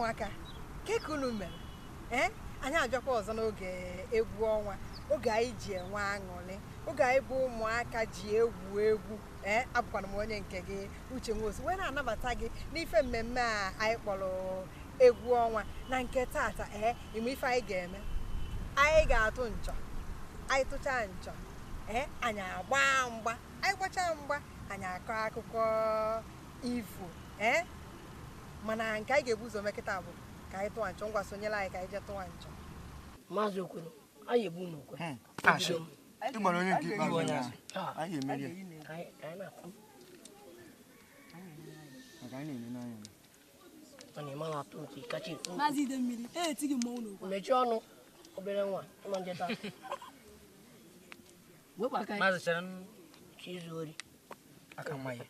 ụmụaka ke ka unu mere anyị abịakwa ọzọ n'oge egwu ọnwa oge anyị ji enwe aṅụrị oge anyị bụ ụmụaka ji egwu egwu abụkwara m onye nke gị Uche Nwosu wee na-anabata gị n'ife mmemme a anyị kpọrọ egwu ọnwa na nke tata ime ife anyị ga-eme anyị ga-atụ nchọ anyị tụchaa nchọ anyị agba mgba anyị gbachaa mgba anyị akọ akụkọ ifo mana nke anyị ga-ebu ụzọ mekịta bụ ka anyị tụwa nchọ ngwa sonyela anyị ka anyị jee tụwa nchọ Maazị Okwuru anyị ebu n'okwe ịgbara onye nke ikpeazụ anyị emeri Maazị Idemmiri etighị mmọnwụ n'okwe mechie ọnụ obere nwa ịma njeta Maazị chere chizu ori aka mmanya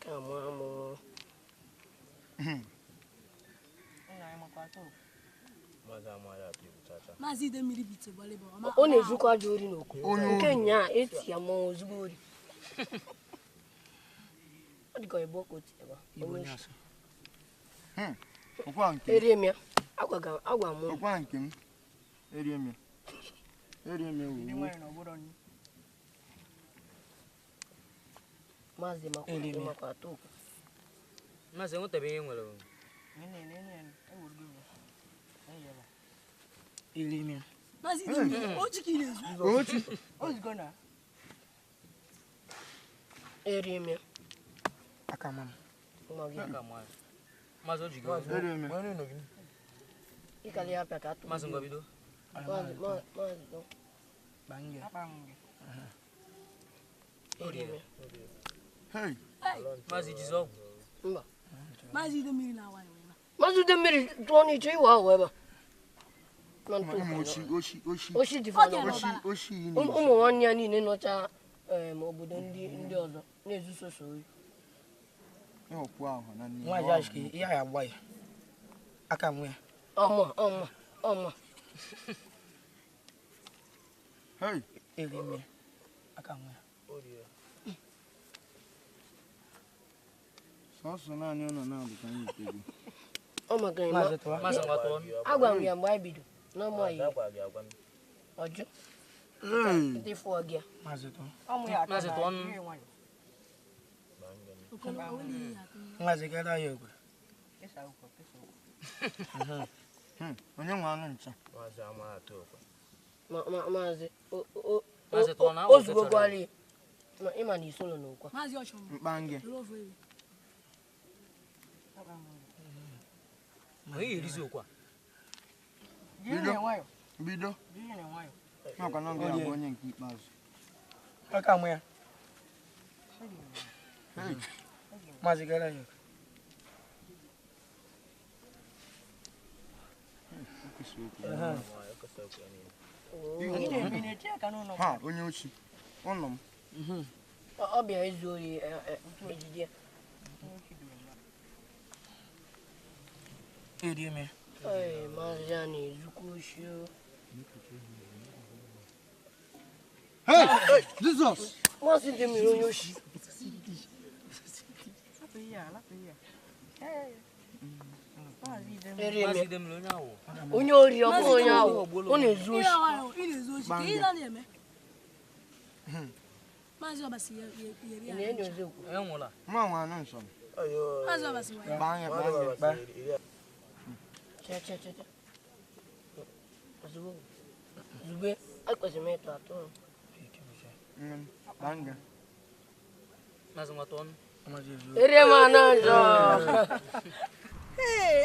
Maazị Idemmiri bite gbalibo ọ na-ezukwa aja ori n'okwu nke nyaa eti ya mmọnwụ ozugbo ori ọ dịka ịbụ ka oti ebe eriemia agwa m ọkwa nke m eriemia Maazị maka atọ okwu Maazị enwetabeghị ihe nwere Maazị Idemmiri ochi ka ị na-ezu eriemia aka mama Maazị oji gị ịkali ya pịa ka atụ Maazị ngwa bido Maazị eriemia Maazị jizi ọgwụ mba Maazị Idemmiri na-awa ya Maazị Idemmiri tụọ n'iche iwe ahụ ebe oshi dị ụmụ nwanne ya niile nọcha obodo ndị ọzọ na-ezusoso oyi nwaanyị ashike ihe a agba ya aka nwe ya ọma erime aka nwe ya sọsọ naanị ụlọ na-abụ ka anyị ite gị ọ maka agwa m ya mgbe anyị bido n'ọmụ anyị ọjụ ndị fụọ gị ya Maazị tụọ nwaanyị gara ya ogwe onye nwe anụ ncha Maazị tụọ na ozugbo gwara ịma na isolo n'ụkwa Maazị Ọchọm mkpange onye erizi okwa bido maka na ọgụ ya bụ onye nke ikpeazụ aka nwe ya maazị gara ya ha onye ochi ụlọ m ọ bịa izu oyi ejide erime maazị a na-ezukwa oshi Jizọs Maazị Idemmiri onye oshi Maazị Idemmiri onye ahụ onye ori ọ bụghị onye ahụ ọ na-ezu oshi ị na-ezu ochi ka ị na-eme Maazị Ọbasi yeri ya na-enyo eziokwu enwụla nwa nwe anụ nsọ Maazị Ọbasi wa ya gbaa che ozugbo ekwesịrị m ịtụ atụ gbaa Maazị nwa tụọ erie m ana njọ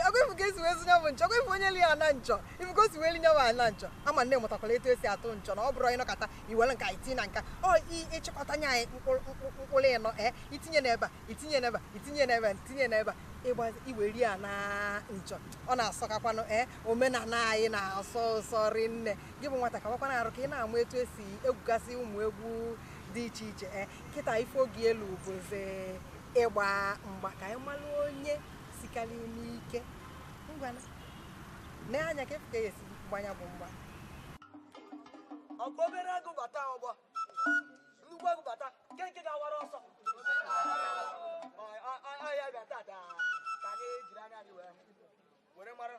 ọgụ ifu ka esi wee zụnya bụ nchọ ọgụ ifu onye li ya na nchọ ifu ka o si wee linye bụ ana nchọ ama nne mụtakwala etu esi atụ nchọ na ọ bụrụ onye nọkọta iwere nka iti na nka ịchịkọta nye anyị mkpụrụ ịnọ itinye n'ebe a itinye n'ebe a itinye n'ebe a itinye n'ebe a iweri ya na nchọ ọ na-asọkakwanụ omenala anyị na-asọ ụsọ rinne gị bụ nwata ka gbakwana arụ ka ị na-amụ etu esi egwugasị ụmụ egwu dị iche iche kịta ife oge elu bụzi ịgba mgba ka anyị malụ onye sikarị n'ike ngwana n'anya ka efu ka esi gbanya bụ mgba ọgụ obere agụ bata ọgbọ nnukwu agụ bata nke ga-awara ọsọ ya bịa tata ka anyị jiri anya anyị were mara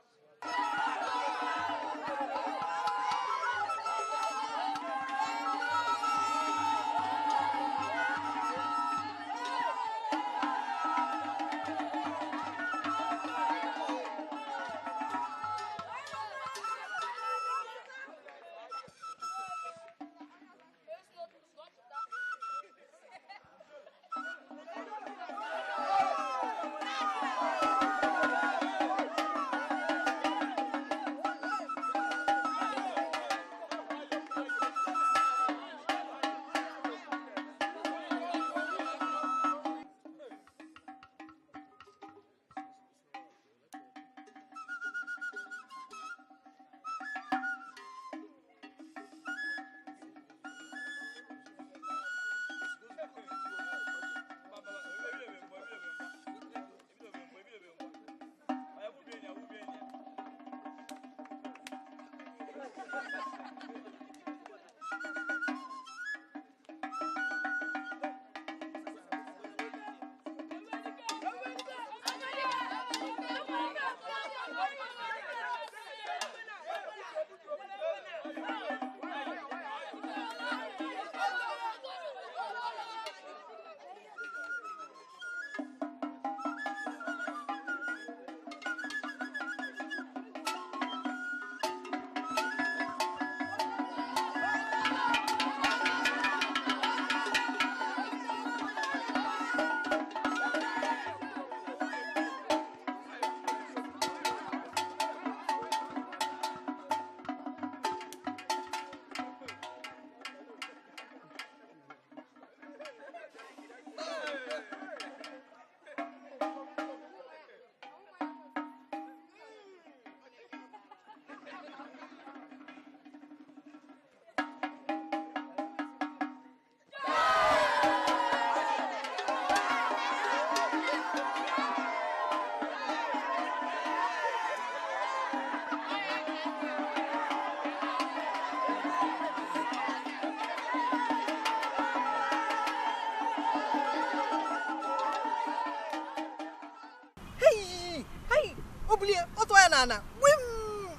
ya na wim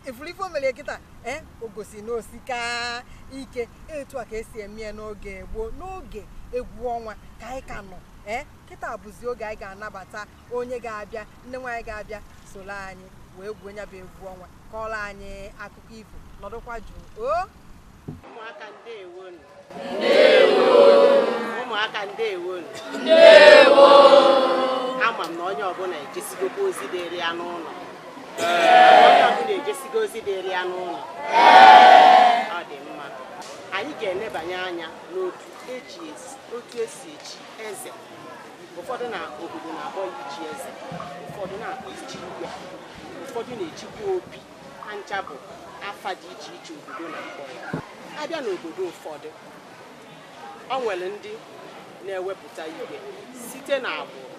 ifulifo mele kita ogosi no sika ike etu a ka esi eme n'oge gboo n'oge egwu ọnwa ka anyị ka nọ kita abụzi oge anyị ga-anabata onye ga-abịa nne nwaanyị ga-abịa soro anyị wee gwuo nya bụ egwu ọnwa kọrọ anyị akụkọ ifo nọdụkwa jụụ ụmụaka ndewonu ụmụaka ndewonu ama m na onye ọbụla ejesigokwa ozi dịrị ya n'ụlọ onye ọbụla ejesigo ozi dịrị ya n'ụlọ ọ dị mma anyị ga-enebanye anya n'otu esi echi eze ụfọdụ na obodo na-akpọ ichi eze ụfọdụ na-akpọ ichi igwe ụfọdụ na-echikwa obi ha ncha bụ afa dị iche iche obodo na-akpọ ya abịa n'obodo ụfọdụ ọ nwere ndị na-ewepụta igwe site n'agbụrụ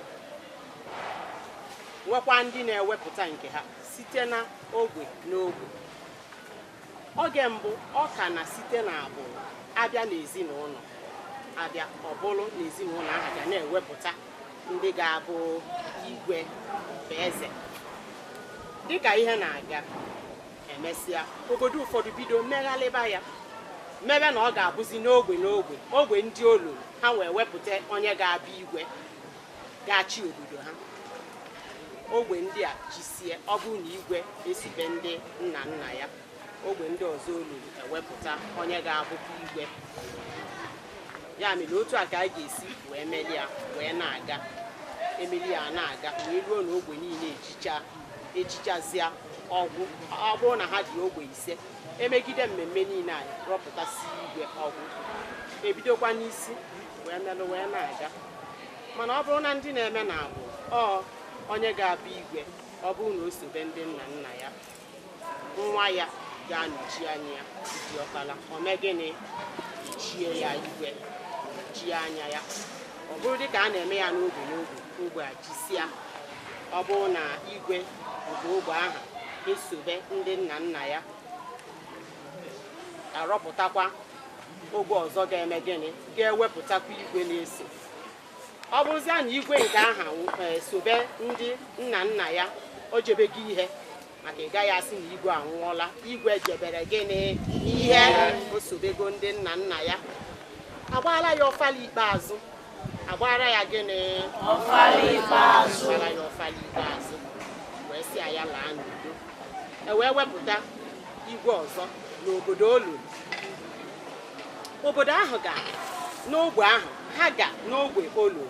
nwekwa ndị na-ewepụta nke ha site na ogwe n'ogwe oge mbụ ọ ka na site n'agbụrụ abịa n'ezinụlọ abịa ọ bụrụ n'ezinụlọ ahụ ga na-ewepụta ndị ga-abụ igwe bụ eze dịka ihe na-aga emesịa obodo ụfọdụ bido mmeghalịba ya mebe na ọ ga-abụzi n'ogwe n'ogwe ogwe ndị olu ha wee wepụta onye ga-abịa igwe ga-achị obodo ha ogwe ndị a jisie ọ bụ na igwe esibe ndị nna nna ya ogwe ndị ọzọ olu ewepụta onye ga-abụkwa igwe ya mere otu a ka a ga-esi wee meli ya wee na-aga emeli ya na-aga wee ruo na ogwe niile echichazịa ọgwụ ọ bụrụ na ha dị ogwe ise emegide mmemme niile anyị rọpụtasị igwe ọgwụ ebidokwa n'isi wee melụ wee na-aga mana ọ bụrụ na ndị na-eme na abụ onye ga-abụ igwe ọ bụrụ na o sobe ndị nna nna ya nwa ya ga-anọchi anya ya diọkpala ome gịnị chie ya igwe chie anya ya ọ bụrụ dịka a na-eme ya n'ogbe n'ogbe ogbe a jisia ọ bụrụ na igwe nke ogbe ahụ esobe ndị nna nna ya arọpụtakwa ogbe ọzọ ga-eme gịnị ga-ewepụtakwa igwe na-eso ọ bụrụzia na igwe nke ahụ sobe ndị nna nna ya o jebego ihe maka ị gaghị asị na igwe anwụọla igwe jebere gịnị ihe o sobego ndị nna nna ya agbaala ya ọfala ikpeazụ agbara ya gịnị ọfala ikpeazụ wee sị ya laa n'udo wee wepụta igwe ọzọ n'obodo olu obodo ahụ ga n'ogbe ahụ ha ga n'ogbe olu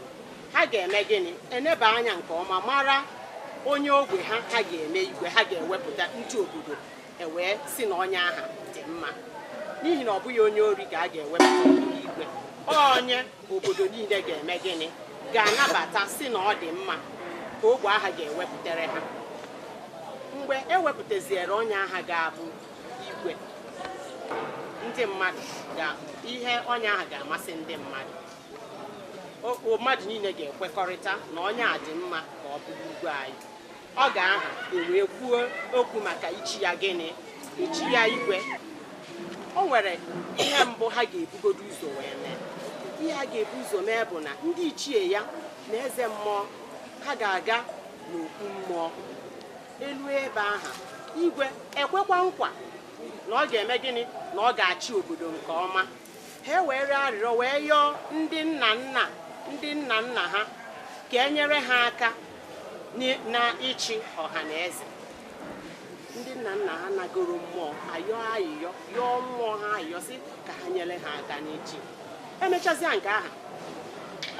ha ga-eme gịnị eneba anya nke ọma mara onye ogbe ha ga-eme igwe ha ga-ewepụta ndị obodo ewee si na onye aha dị mma n'ihi na ọ bụghị onye ori ka a ga-ewepụta igwe onye obodo niile ga-eme gịnị ga-anabata si na ọ dị mma ka ogbe aha ga-ewepụtara ha mgbe ewepụtaziere onye aha ga-abụ igwe ndị mmadụ ihe onye aha ga-amasị ndị mmadụ mmadụ niile ga-ekwekọrịta na onye a dị mma ka ọ bụrụ igwe anyị ọ ga-aha ewee kwuo okwu maka ichi ya gịnị ichi ya igwe o nwere ihe mbụ ha ga-ebugodo ụzọ wee mee ihe ha ga-ebu ụzọ mee bụ na ndị ichie ya na eze mmụọ ha ga-aga n'okwu mmụọ elu ebe aha igwe ekwekwa nkwa na ọ ga-eme gịnị na ọ ga-achị obodo nke ọma ha were arịrịọ wee yọọ ndị nna nna ha ka e nyere ha aka na ịchị ọha na eze ndị nna nna ha nagoro mmụọ ayọ ayịyọ yọọ mmụọ ha ayịyọ sị ka ha nyere ha aka n'ịchị emechazịa nke aha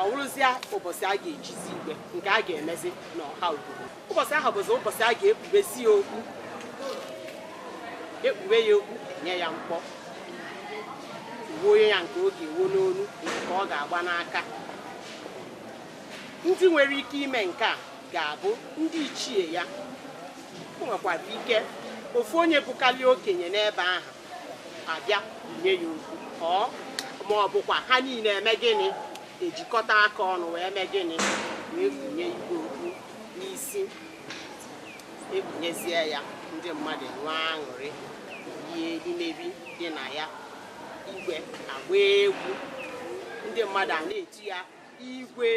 ọ wụrụzịa ụbọchị a ga-ejizi igwe nke a ga-emezi n'ọha obodo ụbọchị ahụ bụzi ụbọchị a ga-ekpubezi ya okwu ekpube ya okwu nye ya mkpọ wuo ya nke oge wuo n'onu nke ọ ga-agba n'aka ndị nwere ike ime nke a ga-abụ ndị ichie ya o nwekwara ike ofu onye bụkarị okenye n'ebe ahụ abịa nye ya okwu ma ọ bụkwa ha niile eme gịnị ejikọta aka ọnụ wee mee gịnị wee kwunye igwe okwu n'isi ekwunyezie ya ndị mmadụ nwee aṅụrị ihe imebi dị na ya igwe agba egwu ndị mmadụ a na-eti ya igwe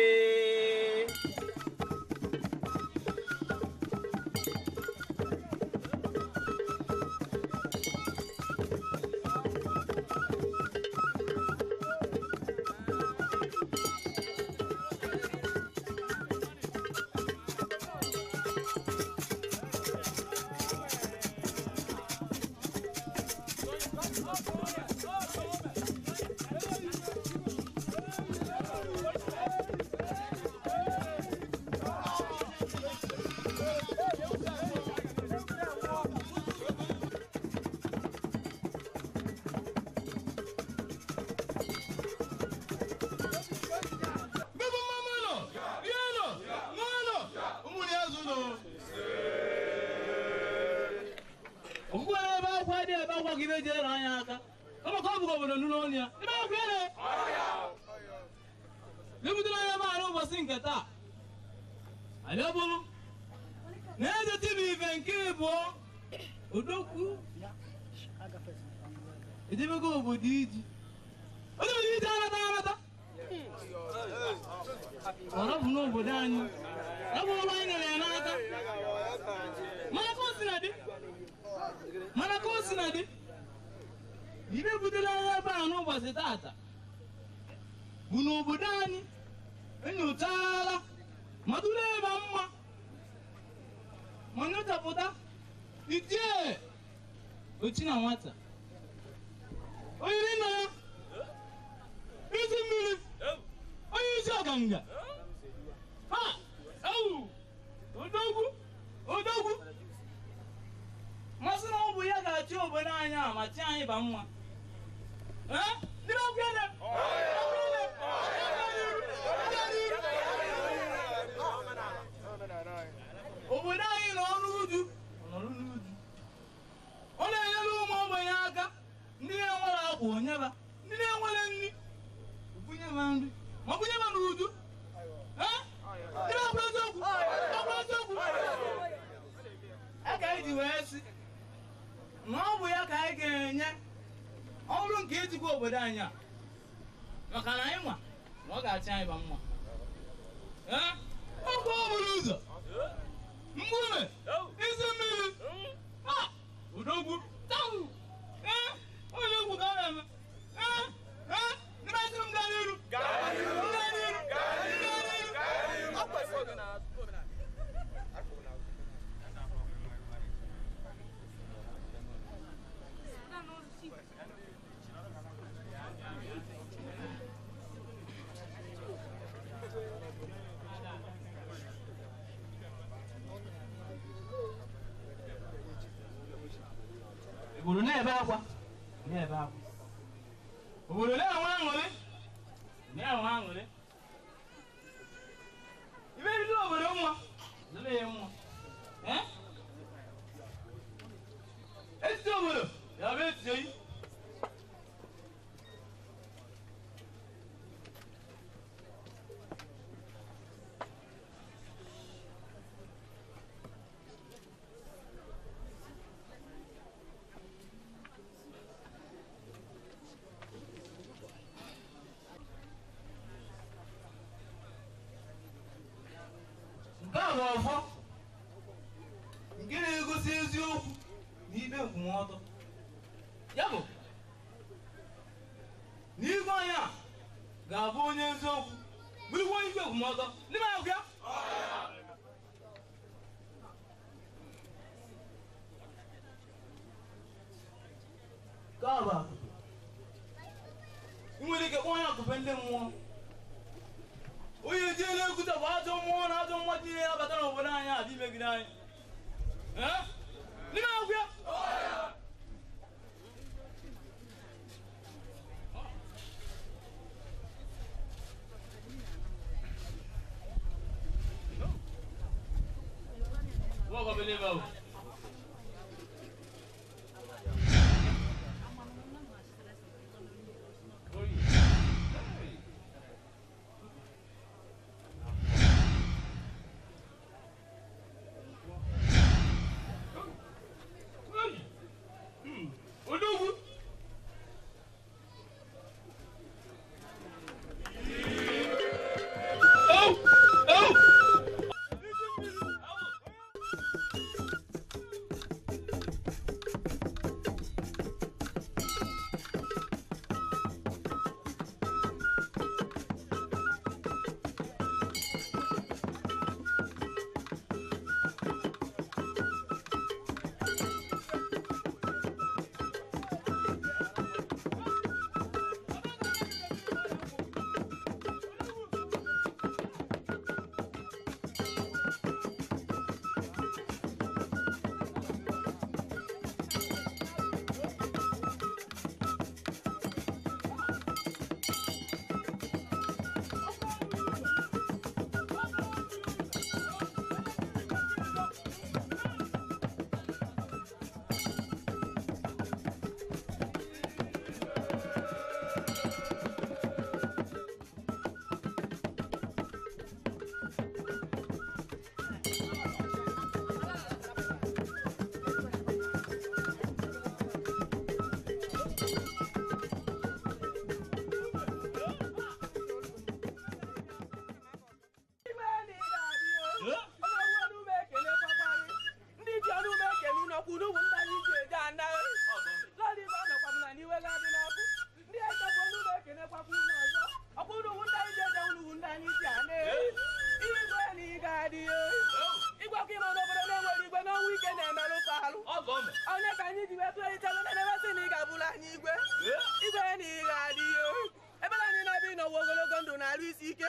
ga-ejere anyị aka ọmaka ọ bụghị obodo n'ụlọ ya ebe ahụ kwere lebutere anya maara ụbọchị nke taa anyị bụrụ na eze tibi ife nke ịbụọ odokwu edebego obodo iji anata ọrụ bụ n'obodo anyị ebe ụlọ anyị nyere ya n'aka mana ka o si na dị ibe butere anya ebe a n'ụbọchị tata bụ n'obodo anyị enyochaala ma tụrụ ebe mma ma nyochapụta itie ochi na nwata onye nna ya isi mmiri onye isi ọganga ha ewu odogwu masị na ọ bụ ya ga-achị obodo anyị a ma chi anyị ba mma ndị okwene obodo anyị nọ n'uju ọ na-enyere ụmụ ogbenye aka ndị na-enwere akwa onyeba ndị na-enwere nri bunyeba nri ma bunyeba n'uju ndị na-akwa eziokwu a ka anyị ji wee sị na ọ bụ ya ka anyị ga-enye ọrụ nke ejikwa obodo anyị a maka na anyị nwa na ọ ga-achị anyị ba mma ọkụ ọbụla ụzọ mgbume isi mmiri odogwu onye egwu ka a na-eme ndị masịrị m gaa n'iru obodo na-ebe akwa obodo na-enwe aṅụrị ibe ndị obodo mma zụrụ ya mma etiti obodo ya bụ etiti oyi ọfọ nke na-egosi eziokwu na ikpe nkwụmọtọ ya bụ na igwe anyị a ga-abụ onye eziokwu bụrụkwa onye ikpe nkwụmọtọ n'ime ahụ ya ka ọ bụ akụpe ị nwere ike kpọọ ya akụpe ndị mmụọ onye ji na-ekwute bụ ajọ mmụọ na ajọ mmadụ niile na-abata n'obodo anyị adị megide anyị n'ime agwụ ya na-arụ isi ike.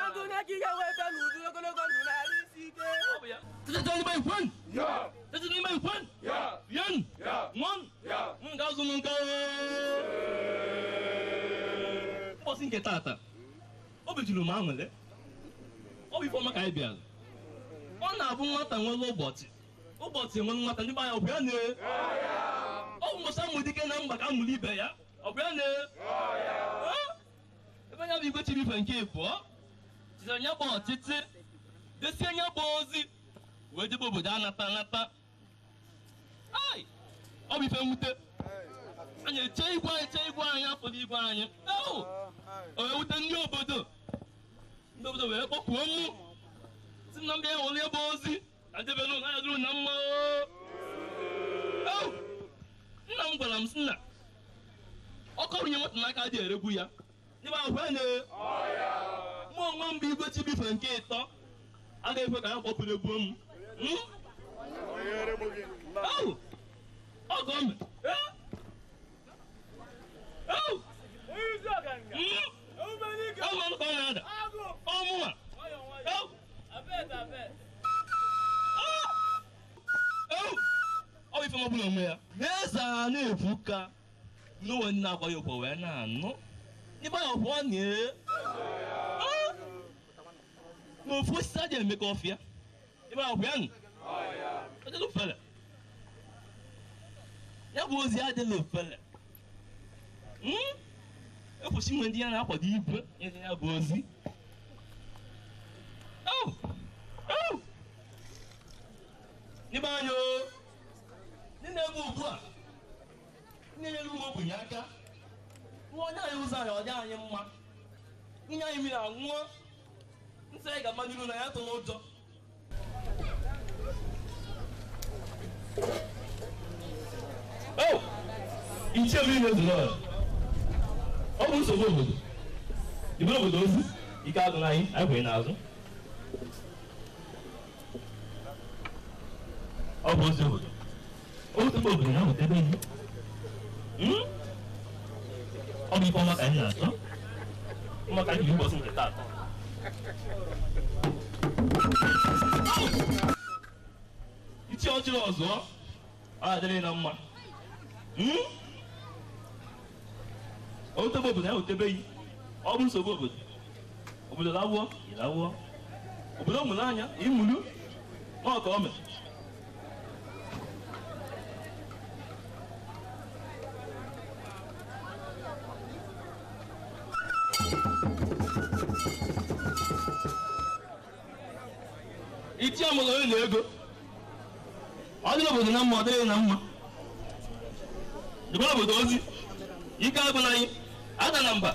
Agụ na ka ị ga-eweta n'udu ogologo ndụ na-arụ isi ike. Tete n'ime ikwen. Tete n'ime ikwen. Yen. Nwan. Nga zụrụ nka. Ụbọchị nke tata. O bijuru m anwụle. Ọ bụ ife ọma ka anyị bịara. Ọ na-abụ nwata nwere ụbọchị nwere nwata ndị gbanya ọ bụ ya na ọ bụ mbọchị amụ dike na mgba ka amụrụ ibe ya ọ bụ ya na ebe anya bụ igwe chiri ife nke ịbụọ chiri anya bụ ọchịchị desi anya bụ ozi wee jebe obodo anata ọ bụ ife mwute anyị eche igwe anyị afọ n'igwe anyị o wee wute ndị obodo wee kpọpụo mụ si na mbịa nwere ebe ozi na debelu na ya duru na mma nna m gwara m si na ọkọrụnye nwata n'aka dị eregbu ya n'ebe ahụ na mụ onwe m bụ igwe chibife nke ịtọ agaghị ekwe ka ya kpọpụrụ egbuo m ọgọ m ọgọ ka ọ na-ada ọmụnwa ọ bụ ife ọbụla onwe ya n'eze a na-efu ka n'onwe nna agwa ya ụkwụ wee na-anụ n'ebe ya ụkwụ ọ n'ofu osisi adịghị eme ka ọfịa ebe ahụ ya nụ ọdịla ofele ya bụ ozi adịla ofele ekwesị nwe ndị ya na-akwado igwe ịdị ya bụ ozi n'ebe anya ndị na-ebe ugbu a na-enyere ụmụ ogbenye aka nwa onye anyị ụzọ anyị ọ dị anyị mma nye anyị mmiri anwụọ nsị anyị ga-ama n'iru na ya tụ n'ụjọ ichie mmiri na-ezuru ọ bụ nsogbu obodo ibere obodo ozi ike agụ na anyị kwenye n'azụ ọ bụ ozi obodo otubo obodo ya nweta ebe ihe ọ bụ ife ọma ka anyị na-achọ maka anyị ụbọchị nke taata ichi ọchịrị ọzọ ọ adịrị na mma otubo obodo ya nweta ebe ihe ọ bụ nsogbu obodo lawụọ ịlawụọ obodo mụrụ anya ịmụrụ ọ ka ọ mere iti amụrụ onye na ego ọ dịrị obodo na mma ọ dịrị na mma dịbara obodo ozi ike agụ na anyị ada na mba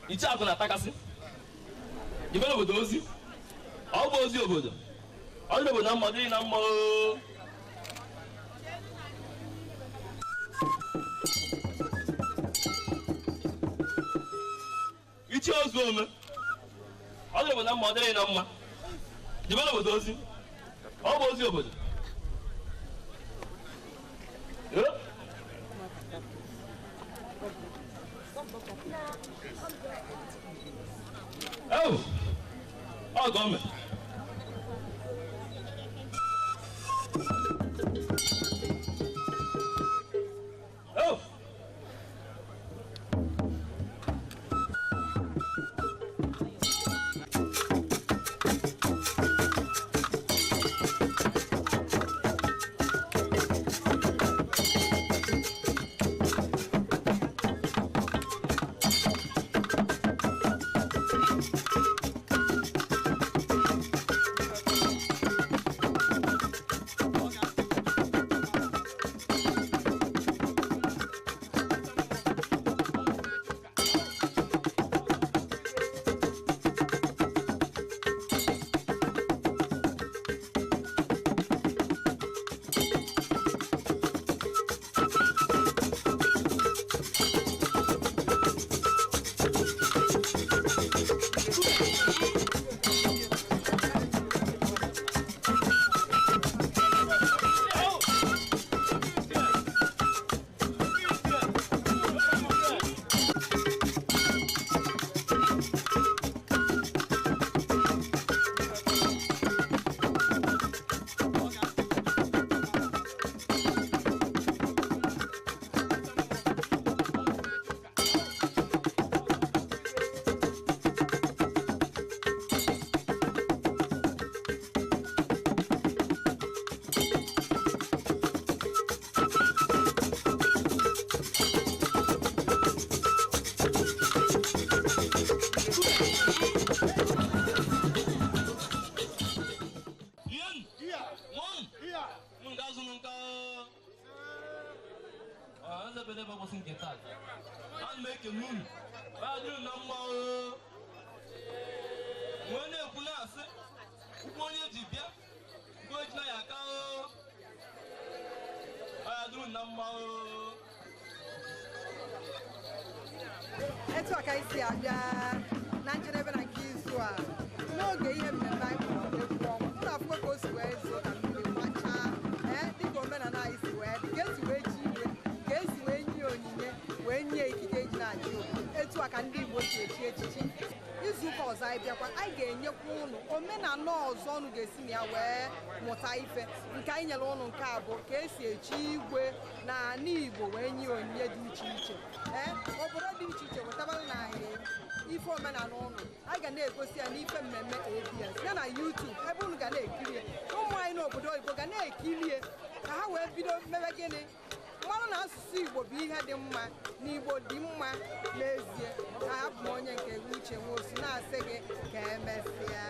iche agụ na-atakasị jibere obodo ozi ọ bụ ozi obodo ọ dịrị obodo na mma dịrị na mma iche ozu ome ọ dịrị obodo na mma ọ dịrị na mma jibere obodo ozi ọ bụ ozi obodo ọ gọọmenti ụbọchị nke taata ana m ekele unu adịrị na mma nwee na-ekwu na-asị ụkwụ onye ji bịa ụkwụ eji na ya aka adịrị na mma etu a ka anyị si abịa na njedebe na nke izu a n'oge ihe mmemme anyị kpọrọ egwu ọnwa na-afụ ka o si wee zuo ka mmiri machaa dịka omenala anyị si wee dị ka esi wee ji igwe ka esi wee nye onyinye wee nye ikike eji na-achị obodo etu a ka ndị Igbo si echi echichi izu ụka ọzọ anyị bịakwa anyị ga-enyekwa ụnụ omenala ọzọ ụnụ ga-esi na ya wee mụta ife nke anyị nyere ụnụ nke a bụ ka esi echi igwe na ala Igbo wee nye onyinye dị iche iche obodo dị iche iche wetabara na ife omenala ụnụ anyị ga na-egosi ya n'ife mmemme ABS ya na YouTube ebe ụnụ ga na-ekirie ụmụ anyị n'obodo oyibo ga na-ekirie ka ha wee bido mebe gịnị mmanụ na asụsụ Igbo bụ ihe dị mma na Igbo dị mma n'ezie. Ahapụ m onye nke Uche Nwosu na-asị gị ka emesịa.